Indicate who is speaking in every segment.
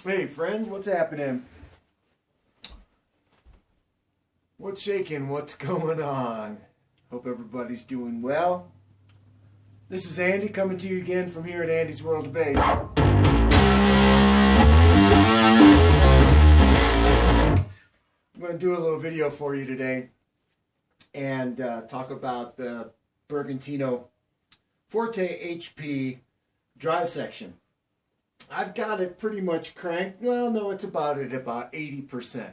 Speaker 1: Hey friends, what's happening? What's shaking? What's going on? Hope everybody's doing well. This is Andy coming to you again from here at Andy's World of Bass. I'm going to do a little video for you today and talk about the Bergantino Forte HP drive section. I've got it pretty much cranked. Well, no, it's about at about 80%.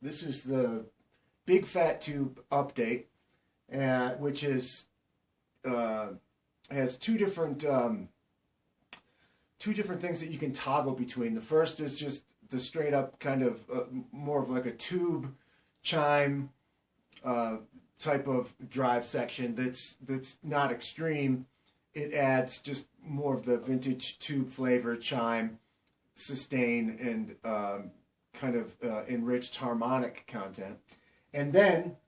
Speaker 1: This is the big fat tube update, which is has two different things that you can toggle between. The first is just the straight up kind of more of like a tube chime type of drive section. That's not extreme. It adds just more of the vintage tube flavor, chime, sustain, and kind of enriched harmonic content. And then,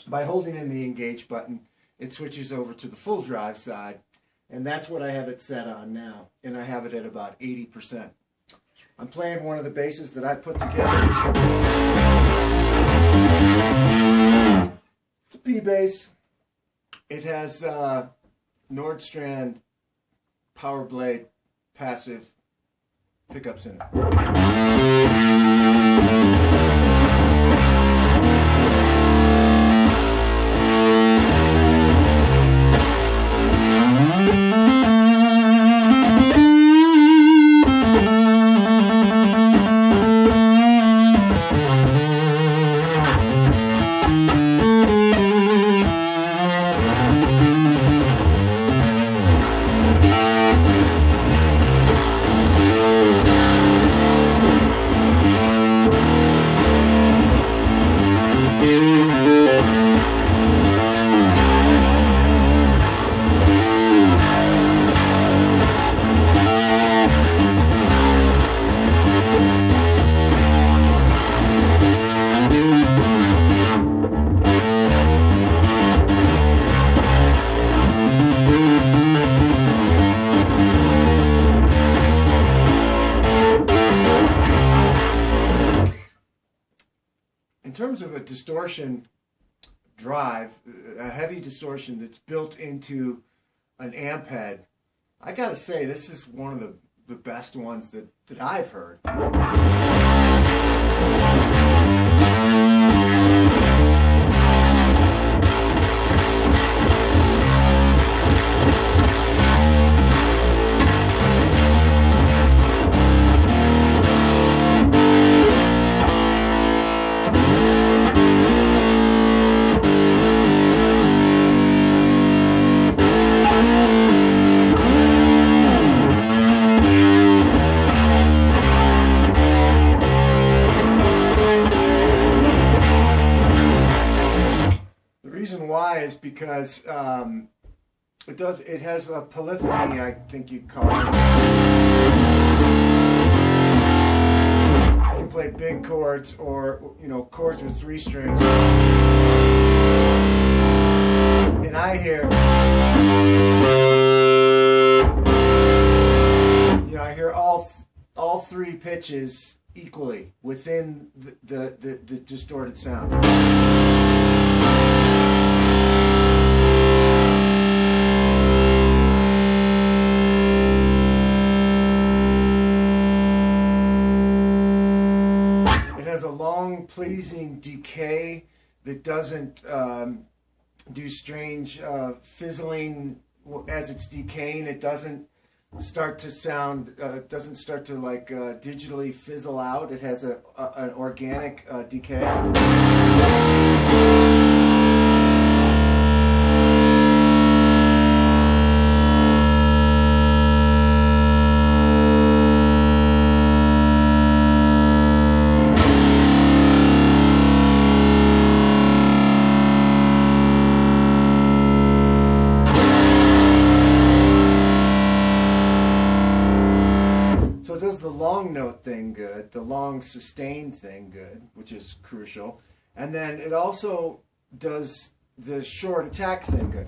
Speaker 1: by holding in the engage button, it switches over to the full drive side. And that's what I have it set on now. And I have it at about 80%. I'm playing one of the basses that I put together. It's a P bass. It has Nordstrand Power Blade passive pickups in it. In terms of a distortion drive, a heavy distortion that's built into an amp head, I gotta say this is one of the best ones that I've heard. Why is because it has a polyphony, I think you'd call it. You can play big chords or chords with 3 strings, and I hear all 3 pitches equally within the distorted sound. Has a long, pleasing decay that doesn't do strange fizzling as it's decaying. It doesn't start to sound, doesn't start to like digitally fizzle out. It has an organic decay. So it does the long note thing good, the long sustain thing good, which is crucial. And then it also does the short attack thing good.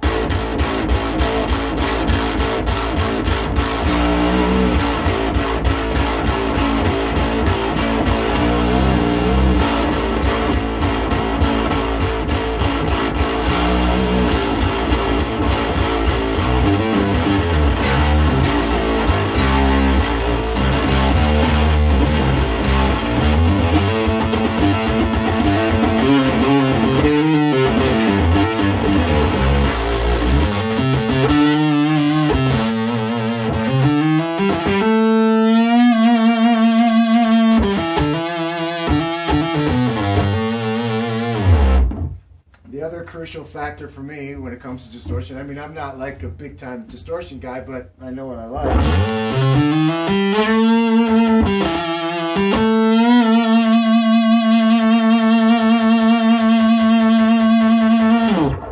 Speaker 1: crucial factor for me when it comes to distortion. I mean, I'm not like a big time distortion guy, but I know what I like.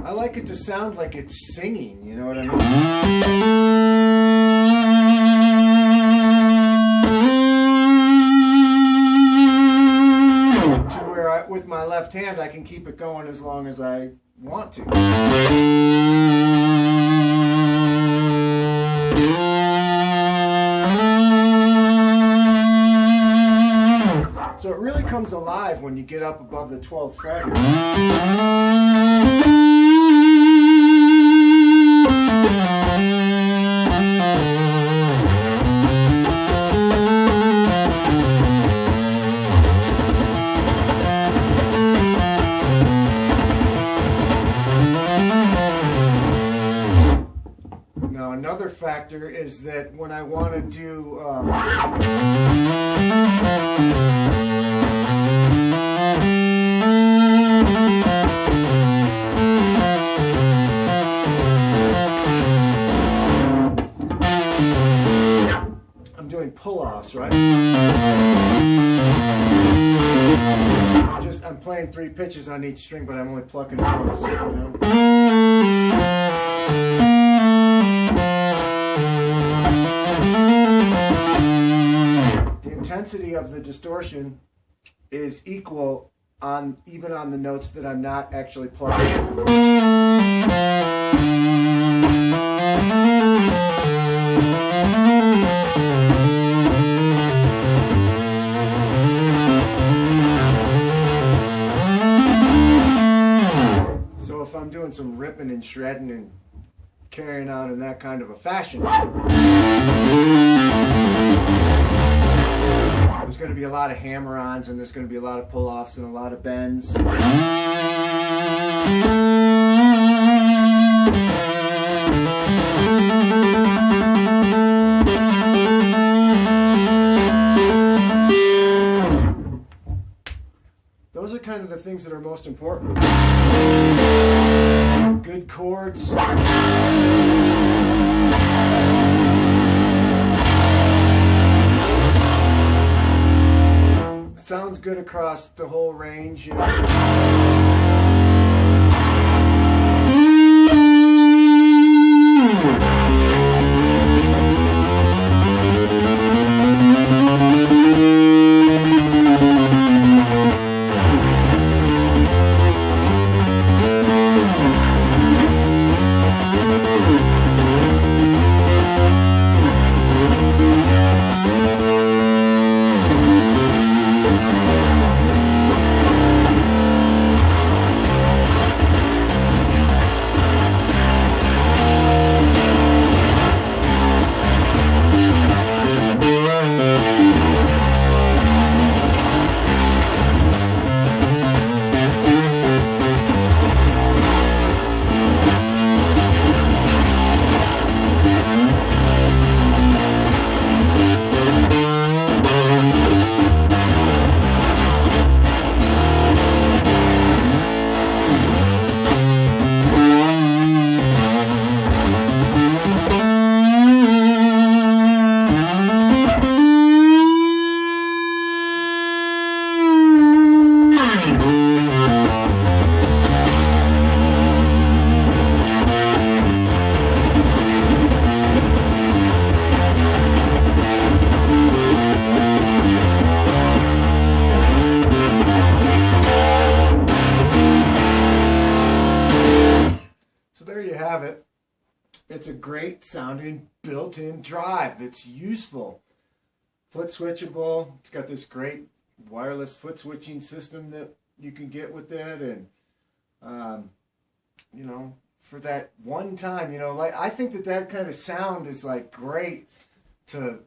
Speaker 1: I like it to sound like it's singing, you know what I mean? With my left hand, I can keep it going as long as I want to. So it really comes alive when you get up above the 12th fret. Another factor is that when I want to do I'm doing pull-offs, right? I'm playing 3 pitches on each string, but I'm only plucking once, you know? The intensity of the distortion is equal even on the notes that I'm not actually plucking. So if I'm doing some ripping and shredding and carrying on in that kind of a fashion, there's going to be a lot of hammer-ons, and there's going to be a lot of pull-offs and a lot of bends. Those are kind of the things that are most important. Good chords. Sounds good across the whole range, you know. It's a great sounding built-in drive that's useful. Foot switchable. It's got this great wireless foot switching system that you can get with it, and you know, for that one time, you know, like I think that kind of sound is like great to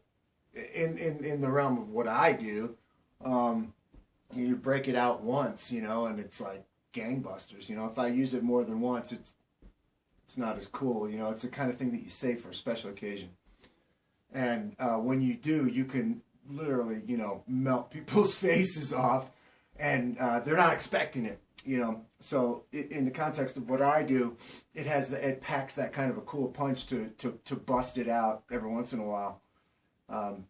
Speaker 1: in the realm of what I do. You break it out once, you know, and it's like gangbusters. You know, if I use it more than once, it's not as cool. You know, it's the kind of thing that you save for a special occasion. And when you do, you can literally, you know, melt people's faces off and they're not expecting it, you know. So in the context of what I do, it packs that kind of a cool punch to bust it out every once in a while. Of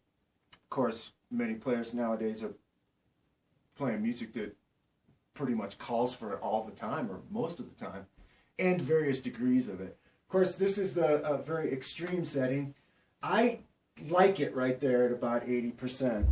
Speaker 1: course, many players nowadays are playing music that pretty much calls for it all the time, or most of the time, and various degrees of it. Of course, this is the very extreme setting. I like it right there at about 80%.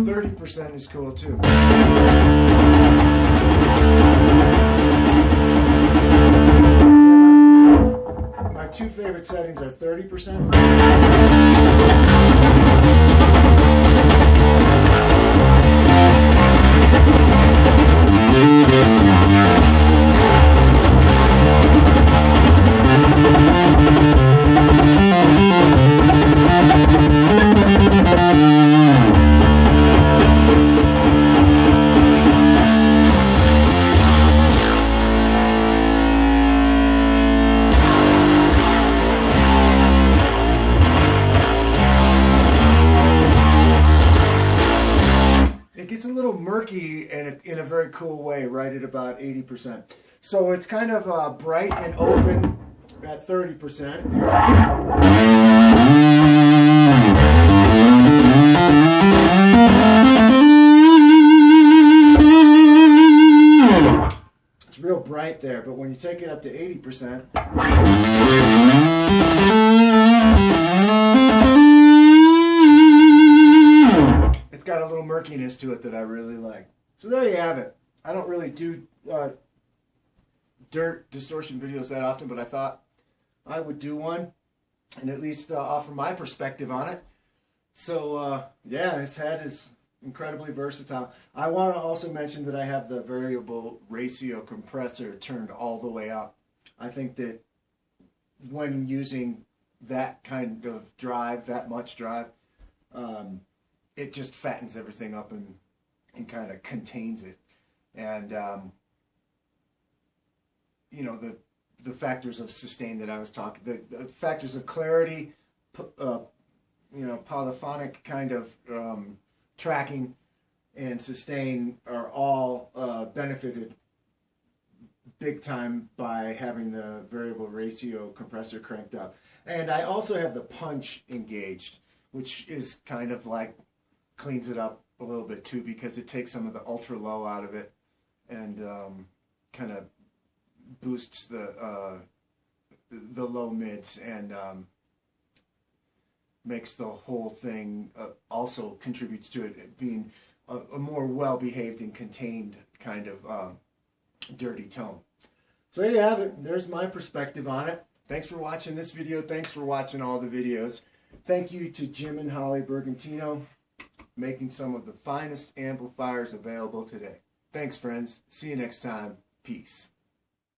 Speaker 1: 30% is cool too. My two favorite settings are 30%. It's a little murky in a very cool way, right at about 80%. So it's kind of bright and open at 30%. It's real bright there, but when you take it up to 80%, it's got a little murkiness to it that I really like. So there you have it. I don't really do dirt distortion videos that often, but I thought I would do one and at least offer my perspective on it. So yeah, this head is incredibly versatile. I want to also mention that I have the variable ratio compressor turned all the way up. I think that when using that kind of drive, that much drive, it just fattens everything up and kind of contains it. And you know, the factors of sustain that I was talking, the factors of clarity, you know, polyphonic kind of tracking and sustain are all benefited big time by having the variable ratio compressor cranked up. And I also have the punch engaged, which is kind of like cleans it up a little bit too, because it takes some of the ultra low out of it and kind of boosts the low mids and makes the whole thing also contributes to it being a more well-behaved and contained kind of dirty tone. So there you have it. There's my perspective on it. Thanks for watching this video. Thanks for watching all the videos. Thank you to Jim and Holly Bergantino, making some of the finest amplifiers available today. Thanks, friends. See you next time. Peace.